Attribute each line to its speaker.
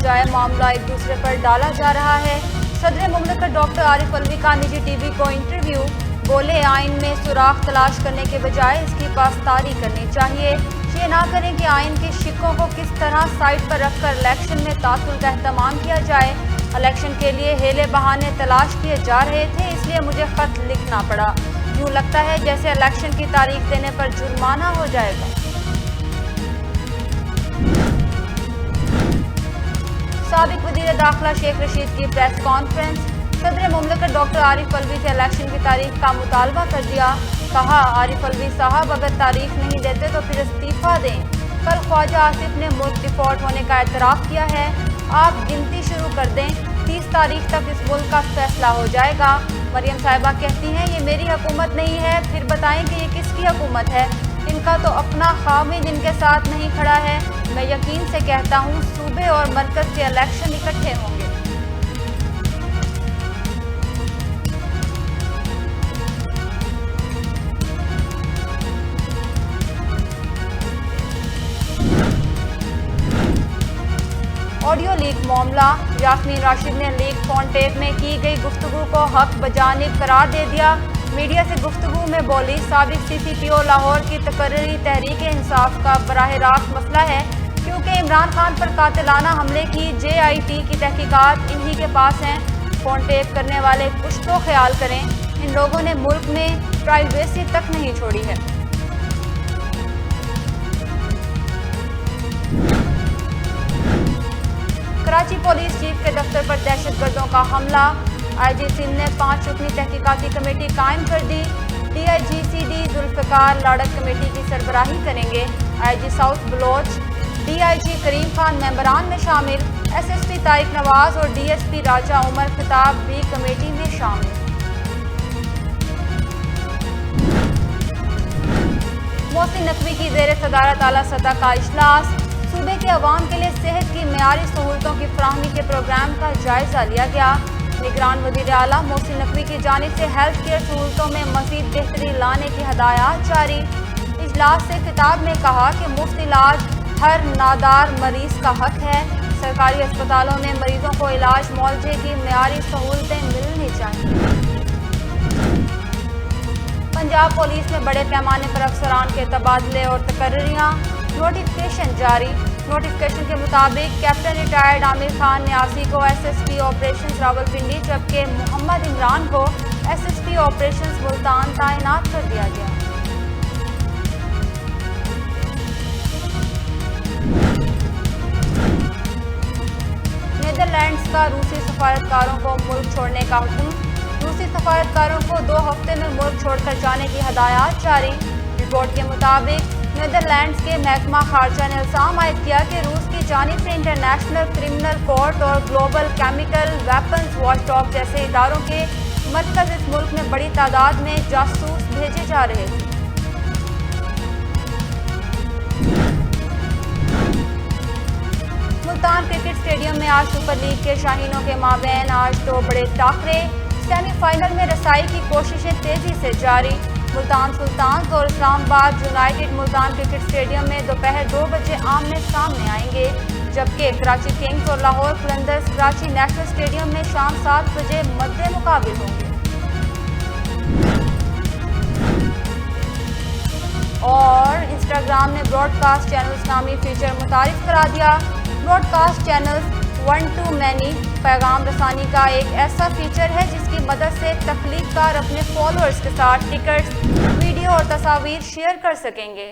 Speaker 1: बजाय मामला एक दूसरे पर डाला जा रहा है। सदर मुमलिकत डॉक्टर आरिफ अलवी का निजी टीवी को इंटरव्यू, बोले आइन में सुराख तलाश करने के बजाय इसकी पासदारी करनी चाहिए। ये ना करें कि आइन के शिक्कों को किस तरह साइड पर रखकर इलेक्शन में तातुल का एहतमाम किया जाए। इलेक्शन के लिए हेले बहाने तलाश किए जा रहे थे, इसलिए मुझे खत लिखना पड़ा। यूँ लगता है जैसे इलेक्शन की तारीख देने पर जुर्माना हो जाएगा। साबिक वज़ीर दाखिला शेख रशीद की प्रेस कॉन्फ्रेंस, सदर मुमलिकत डॉक्टर आरिफ अलवी से इलेक्शन की तारीख का मुतालबा कर दिया। कहा, आरिफ अलवी साहब अगर तारीख नहीं देते तो फिर इस्तीफा दें। कल ख्वाजा आसिफ ने मुल्क डिफॉल्ट होने का एतराफ़ किया है। आप गिनती शुरू कर दें, 30 तारीख तक इस मुल्क का फैसला हो जाएगा। मरियम साहिबा कहती हैं ये मेरी हुकूमत नहीं है, फिर बताएं कि ये किसकी हुकूमत है। इनका तो अपना खामिद इनके साथ नहीं खड़ा है। मैं यकीन से कहता हूँ सूबे और मरकज़ के इलेक्शन इकट्ठे होंगे। ऑडियो लीक मामला, यास्मीन राशिद ने लीक फोन टेप में की गई गुफ्तगू को हक बजानिब करार दे दिया। मीडिया से गुफ्तगू में बोली, साबिक CCPO लाहौर की तकर्री तहरीक इंसाफ का बराह रास्त मसला है, क्योंकि इमरान खान पर कातिलाना हमले की JIT की तहकीकात इन्हीं के पास हैं। फोन टेप करने वाले कुछ तो ख्याल करें, इन लोगों ने मुल्क में प्राइवेसी तक नहीं छोड़ी है। कराची पुलिस चीफ के दफ्तर पर दहशतगर्दों का हमला, IG सिंध ने 5 रुकनी तहकीकाती कमेटी कायम कर दी। DIG CD जुल्फ़िकार लाड़क कमेटी की सरबराही करेंगे। IG साउथ बलोच, DIG करीम खान मेंबरान में शामिल। SSP तारिक नवाज और DSP राजा उमर खिताब भी कमेटी में शामिल। मोहसिन नकवी की ज़ेर सदारत आला सतह का इजलास, सूबे के अवाम के लिए सेहत की मेयारी सहूलतों की फराहमी के प्रोग्राम का जायजा लिया गया। निगरान वज़ीर आला मोहसिन नकवी की जानिब से हेल्थ केयर सहूलतों में मज़ीद बेहतरी लाने की हदायत जारी। इजलास से खिताब में कहा कि मुफ्त इलाज हर नादार मरीज का हक है। सरकारी अस्पतालों में मरीजों को इलाज मुआवजे की मेयारी सहूलतें मिलनी चाहिए। पंजाब पुलिस में बड़े पैमाने पर अफसरान के तबादले और तकर्रियाँ, नोटिफिकेशन जारी। नोटिफिकेशन के मुताबिक कैप्टन रिटायर्ड आमिर खान न्यासी को SSP ऑपरेशंस रावलपिंडी, जबकि मोहम्मद इमरान को SSP ऑपरेशंस मुल्तान तैनात कर दिया गया। नीदरलैंड्स का रूसी सफारतकारों को मुल्क छोड़ने का हुक्म, रूसी सफारतकारों को 2 हफ्ते में मुल्क छोड़कर जाने की हदायत जारी। रिपोर्ट के मुताबिक नीदरलैंड्स के महकमा खारजा ने इल्जाम आयद किया कि रूस की जानिब से इंटरनेशनल क्रिमिनल कोर्ट और ग्लोबल केमिकल वेपन्स वॉचडॉग जैसे इदारों के मरकज़ इस मुल्क में बड़ी तादाद में जासूस भेजे जा रहे थे। मुल्तान क्रिकेट स्टेडियम में आज सुपर लीग के शाहीनों के माबैन आज 2 बड़े टाकरे, सेमीफाइनल में रसाई की कोशिशें तेजी से जारी। मुल्तान सुल्तान्स और Islamabad United Multan cricket stadium में दोपहर 2 बजे आमने सामने आएंगे, जबकि कराची किंग्स और लाहौर कलंदर्स कराची नेशनल स्टेडियम में शाम 7 बजे मद्दे मुकाबिल होंगे। और इंस्टाग्राम ने ब्रॉडकास्ट चैनल्स नामी फीचर मुतारिफ करा दिया। ब्रॉडकास्ट चैनल्स 1 to many पैगाम रसानी का एक ऐसा फीचर है जिसकी मदद से तख्लीक़कार अपने फॉलोअर्स के साथ टिकट्स, वीडियो और तस्वीर शेयर कर सकेंगे।